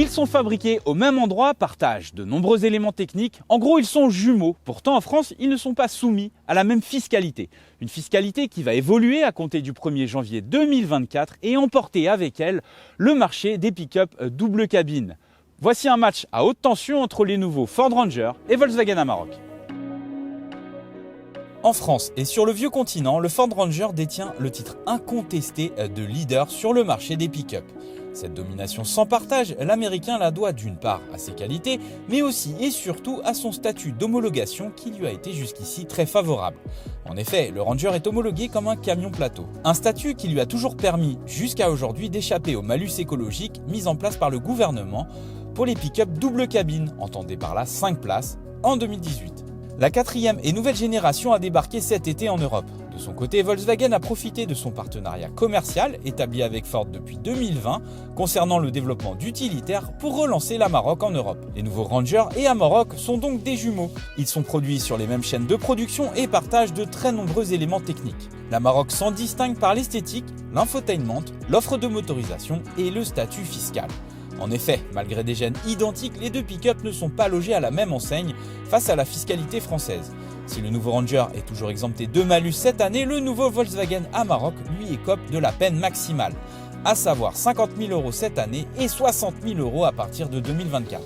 Ils sont fabriqués au même endroit, partagent de nombreux éléments techniques. En gros, ils sont jumeaux. Pourtant, en France, ils ne sont pas soumis à la même fiscalité. Une fiscalité qui va évoluer à compter du 1er janvier 2024 et emporter avec elle le marché des pick-up double cabine. Voici un match à haute tension entre les nouveaux Ford Ranger et Volkswagen Amarok. En France et sur le vieux continent, le Ford Ranger détient le titre incontesté de leader sur le marché des pick-up. Cette domination sans partage, l'Américain la doit d'une part à ses qualités, mais aussi et surtout à son statut d'homologation qui lui a été jusqu'ici très favorable. En effet, le Ranger est homologué comme un camion plateau. Un statut qui lui a toujours permis, jusqu'à aujourd'hui, d'échapper au malus écologique mis en place par le gouvernement pour les pick-up double cabine, entendez par là 5 places, en 2018. La 4e et nouvelle génération a débarqué cet été en Europe. De son côté, Volkswagen a profité de son partenariat commercial établi avec Ford depuis 2020 concernant le développement d'utilitaires pour relancer l'Amarok en Europe. Les nouveaux Ranger et Amarok sont donc des jumeaux. Ils sont produits sur les mêmes chaînes de production et partagent de très nombreux éléments techniques. L'Amarok s'en distingue par l'esthétique, l'infotainment, l'offre de motorisation et le statut fiscal. En effet, malgré des gènes identiques, les deux pick-up ne sont pas logés à la même enseigne face à la fiscalité française. Si le nouveau Ranger est toujours exempté de malus cette année, le nouveau Volkswagen Amarok lui écope de la peine maximale, à savoir 50 000 € cette année et 60 000 € à partir de 2024.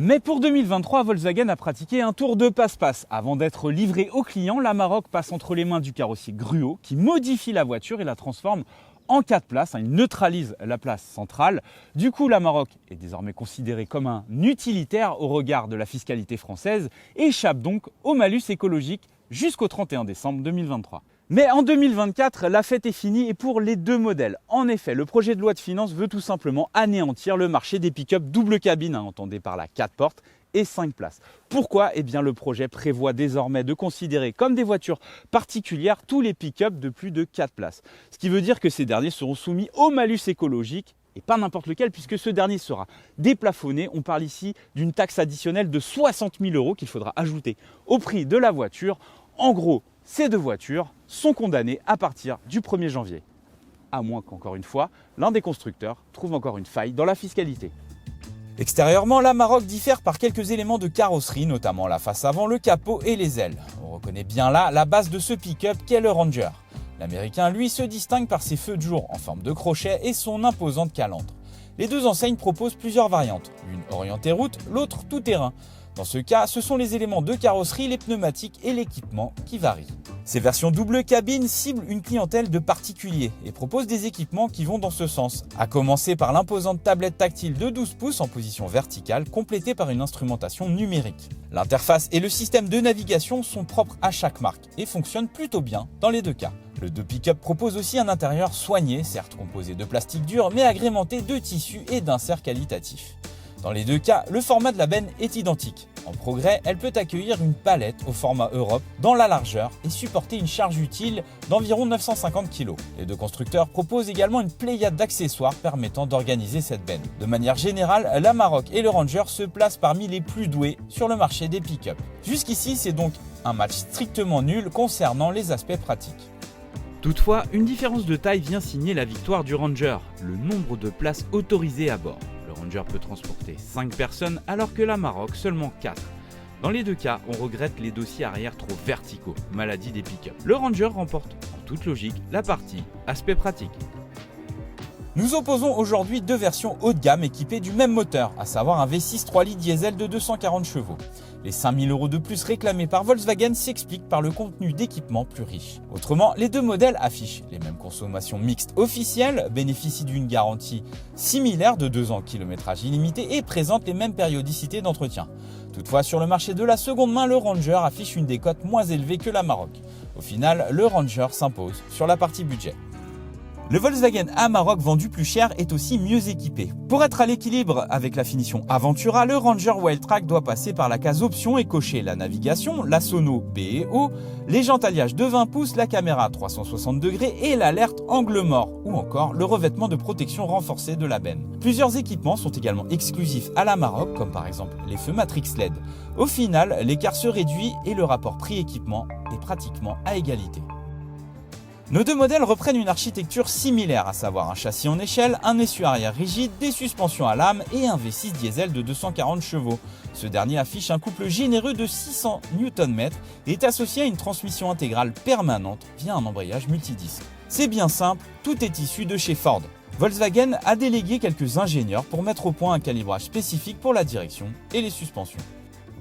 Mais pour 2023, Volkswagen a pratiqué un tour de passe-passe. Avant d'être livré aux clients, l'Amarok passe entre les mains du carrossier Gruot qui modifie la voiture et la transforme en 4 places, il neutralise la place centrale. Du coup, l'Amarok est désormais considéré comme un utilitaire au regard de la fiscalité française et échappe donc au malus écologique jusqu'au 31 décembre 2023. Mais en 2024, la fête est finie et pour les deux modèles. En effet, le projet de loi de finances veut tout simplement anéantir le marché des pick-up double cabine, entendez par là 4 portes et 5 places. Pourquoi ? Eh bien, le projet prévoit désormais de considérer comme des voitures particulières tous les pick-up de plus de 4 places. Ce qui veut dire que ces derniers seront soumis au malus écologique et pas n'importe lequel puisque ce dernier sera déplafonné. On parle ici d'une taxe additionnelle de 60 000 € qu'il faudra ajouter au prix de la voiture. En gros, ces deux voitures sont condamnées à partir du 1er janvier. À moins qu'encore une fois, l'un des constructeurs trouve encore une faille dans la fiscalité. Extérieurement, l'Amarok diffère par quelques éléments de carrosserie, notamment la face avant, le capot et les ailes. On reconnaît bien là la base de ce pick-up qu'est le Ranger. L'Américain, lui, se distingue par ses feux de jour en forme de crochet et son imposante calandre. Les deux enseignes proposent plusieurs variantes, l'une orientée route, l'autre tout-terrain. Dans ce cas, ce sont les éléments de carrosserie, les pneumatiques et l'équipement qui varient. Ces versions double cabine ciblent une clientèle de particuliers et proposent des équipements qui vont dans ce sens, à commencer par l'imposante tablette tactile de 12 pouces en position verticale, complétée par une instrumentation numérique. L'interface et le système de navigation sont propres à chaque marque et fonctionnent plutôt bien dans les deux cas. Le deux pick-up propose aussi un intérieur soigné, certes composé de plastique dur, mais agrémenté de tissus et d'inserts qualitatifs. Dans les deux cas, le format de la benne est identique. En progrès, elle peut accueillir une palette au format Europe dans la largeur et supporter une charge utile d'environ 950 kg. Les deux constructeurs proposent également une pléiade d'accessoires permettant d'organiser cette benne. De manière générale, l'Amarok et le Ranger se placent parmi les plus doués sur le marché des pick-up. Jusqu'ici, c'est donc un match strictement nul concernant les aspects pratiques. Toutefois, une différence de taille vient signer la victoire du Ranger, le nombre de places autorisées à bord. Le Ranger peut transporter 5 personnes alors que l'Amarok seulement 4. Dans les deux cas, on regrette les dossiers arrière trop verticaux, maladie des pick-up. Le Ranger remporte en toute logique la partie aspect pratique. Nous opposons aujourd'hui deux versions haut de gamme équipées du même moteur, à savoir un V6 3 litres diesel de 240 chevaux. Les 5 000 € de plus réclamés par Volkswagen s'expliquent par le contenu d'équipement plus riche. Autrement, les deux modèles affichent les mêmes consommations mixtes officielles, bénéficient d'une garantie similaire de 2 ans kilométrage illimité et présentent les mêmes périodicités d'entretien. Toutefois, sur le marché de la seconde main, le Ranger affiche une décote moins élevée que l'Amarok. Au final, le Ranger s'impose sur la partie budget. Le Volkswagen Amarok vendu plus cher est aussi mieux équipé. Pour être à l'équilibre avec la finition Aventura, le Ranger Wildtrak doit passer par la case option et cocher la navigation, la sono B et O, les jantes alliage de 20 pouces, la caméra 360 degrés et l'alerte angle mort, ou encore le revêtement de protection renforcé de la benne. Plusieurs équipements sont également exclusifs à l'Amarok, comme par exemple les feux Matrix LED. Au final, l'écart se réduit et le rapport prix-équipement est pratiquement à égalité. Nos deux modèles reprennent une architecture similaire, à savoir un châssis en échelle, un essieu arrière rigide, des suspensions à lame et un V6 diesel de 240 chevaux. Ce dernier affiche un couple généreux de 600 Nm et est associé à une transmission intégrale permanente via un embrayage multidisque. C'est bien simple, tout est issu de chez Ford. Volkswagen a délégué quelques ingénieurs pour mettre au point un calibrage spécifique pour la direction et les suspensions.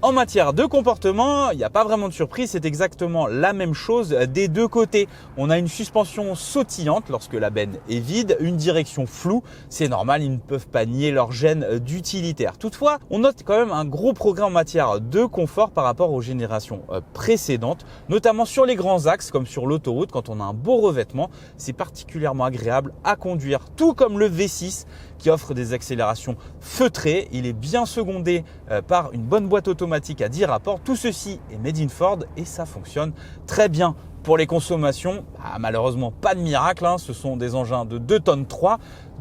En matière de comportement, il n'y a pas vraiment de surprise, c'est exactement la même chose des deux côtés. On a une suspension sautillante lorsque la benne est vide, une direction floue, c'est normal, ils ne peuvent pas nier leur gène d'utilitaire. Toutefois, on note quand même un gros progrès en matière de confort par rapport aux générations précédentes, notamment sur les grands axes comme sur l'autoroute. Quand on a un beau revêtement, c'est particulièrement agréable à conduire, tout comme le V6 qui offre des accélérations feutrées. Il est bien secondé par une bonne boîte automatique à 10 rapports. Tout ceci est made in Ford et ça fonctionne très bien. Pour les consommations, malheureusement pas de miracle, ce sont des engins de 2,3 tonnes.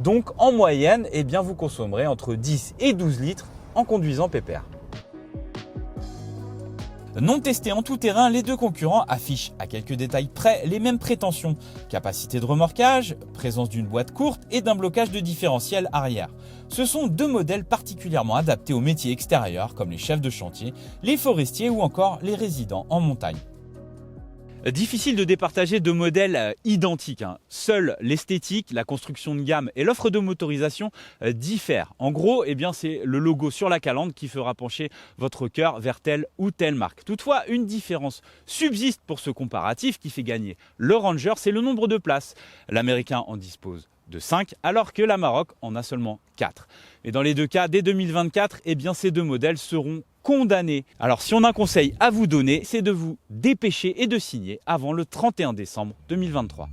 Donc en moyenne, vous consommerez entre 10 et 12 litres en conduisant pépère. Non testés en tout terrain, les deux concurrents affichent à quelques détails près les mêmes prétentions. Capacité de remorquage, présence d'une boîte courte et d'un blocage de différentiel arrière. Ce sont deux modèles particulièrement adaptés aux métiers extérieurs comme les chefs de chantier, les forestiers ou encore les résidents en montagne. Difficile de départager deux modèles identiques. Seule l'esthétique, la construction de gamme et l'offre de motorisation diffèrent. En gros, c'est le logo sur la calandre qui fera pencher votre cœur vers telle ou telle marque. Toutefois, une différence subsiste pour ce comparatif qui fait gagner le Ranger, c'est le nombre de places. L'américain en dispose de 5, alors que l'Amarok en a seulement 4. Et dans les deux cas, dès 2024, ces deux modèles seront condamnés. Alors si on a un conseil à vous donner, c'est de vous dépêcher et de signer avant le 31 décembre 2023.